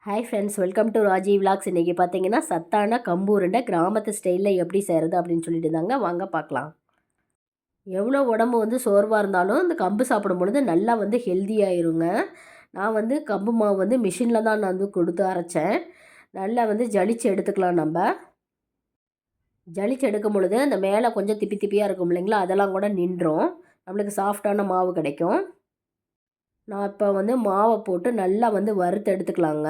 Hi friends, welcome to Raji vlogs. இன்றைக்கி பார்த்தீங்கன்னா சத்தான கம்பு உருண்டை கிராமத்து ஸ்டைலில் எப்படி செய்கிறது அப்படின்னு சொல்லிட்டு இருந்தாங்க. வாங்க பார்க்கலாம். எவ்வளோ உடம்பு சோர்வாக இருந்தாலும் இந்த கம்பு சாப்பிடும் பொழுது நல்லா ஹெல்த்தியாயிருங்க. நான் கம்பு மாவு மிஷினில் தான் நான் கொடுத்து அரைச்சேன். நல்லா ஜலிச்சு எடுத்துக்கலாம். நம்ம ஜலிச்சு எடுக்கும் பொழுது அந்த மேலே கொஞ்சம் திப்பி திப்பியாக இருக்கும் இல்லைங்களா, அதெல்லாம் கூட நின்றும். நம்மளுக்கு சாஃப்டான மாவு கிடைக்கும். நான் இப்போ மாவை போட்டு நல்லா வறுத்து எடுத்துக்கலாங்க.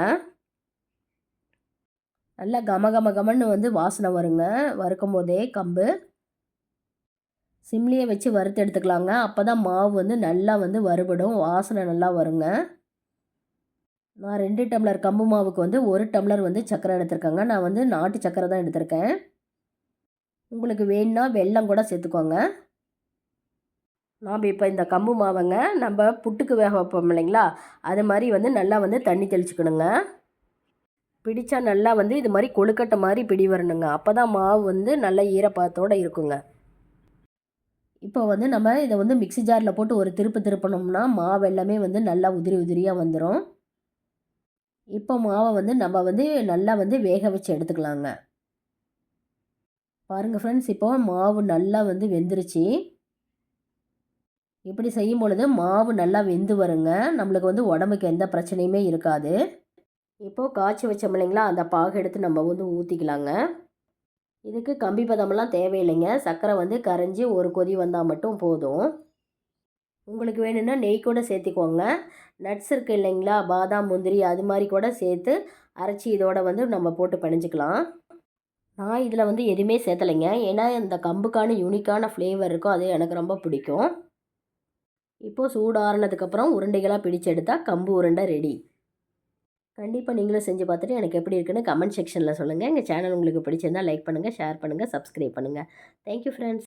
நல்லா கம கம கமன்னு வாசனை வருங்க. வறுக்கும் போதே கம்பு சிம்லியே வச்சு வறுத்து எடுத்துக்கலாங்க. அப்போ தான் மாவு நல்லா வறுபடும், வாசனை நல்லா வருங்க. நான் 2 டம்ளர் கம்பு மாவுக்கு 1 டம்ளர் சர்க்கரை எடுத்திருக்கேங்க. நான் நாட்டு சர்க்கரை தான் எடுத்திருக்கேன். உங்களுக்கு வேணுன்னா வெல்லம் கூட சேர்த்துக்கோங்க. நாம் இப்போ இந்த கம்பு மாவைங்க நம்ம புட்டுக்கு வேக வைப்போம் இல்லைங்களா, அது மாதிரி நல்லா தண்ணி தெளிச்சுக்கணுங்க. பிடிச்சா நல்லா இது மாதிரி கொழுக்கட்டை மாதிரி பிடி வரணுங்க. அப்போ தான் மாவு நல்ல ஈரப்பதத்தோடு இருக்குங்க. இப்போ நம்ம இதை மிக்ஸி ஜாரில் போட்டு ஒரு திருப்பினோம்னா மாவு எல்லாமே நல்லா உதிரி உதிரியாக வந்துடும். இப்போ மாவை நம்ம நல்லா வேக வச்சு எடுத்துக்கலாங்க. பாருங்கள் ஃப்ரெண்ட்ஸ், இப்போ மாவு நல்லா வெந்துருச்சு. இப்படி செய்யும் பொழுது மாவு நல்லா வெந்து வருங்க. நம்மளுக்கு உடம்புக்கு எந்த பிரச்சனையுமே இருக்காது. இப்போது காய்ச்சி வச்சோம் இல்லைங்களா, அந்த பாகு எடுத்து நம்ம ஊற்றிக்கலாங்க. இதுக்கு கம்பி பதமெல்லாம் தேவையில்லைங்க. சர்க்கரை கரைஞ்சி ஒரு கொதி வந்தால் மட்டும் போதும். உங்களுக்கு வேணும்னா நெய் கூட சேர்த்திக்கோங்க. நட்ஸ் இருக்குது இல்லைங்களா, பாதாம் முந்திரி அது மாதிரி கூட சேர்த்து அரைச்சி இதோட நம்ம போட்டு பிணைஞ்சிக்கலாம். நான் இதில் எதுவுமே சேர்த்தலைங்க. ஏன்னா இந்த கம்புக்கான யூனிக்கான ஃப்ளேவர் இருக்கும், அது எனக்கு ரொம்ப பிடிக்கும். இப்போது சூடு ஆறுனதுக்கப்புறம் உருண்டைகளாக பிடிச்சு எடுத்தால் கம்பு உருண்டை ரெடி. கண்டிப்பாக நீங்களும் செஞ்சு பார்த்துட்டு எனக்கு எப்படி இருக்குன்னு கமெண்ட் செக்ஷனில் சொல்லுங்கள். எங்கள் சேனல் உங்களுக்கு பிடிச்சிருந்தால் லைக் பண்ணுங்கள், ஷேர் பண்ணுங்கள், சப்ஸ்கிரைப் பண்ணுங்கள். Thank you friends.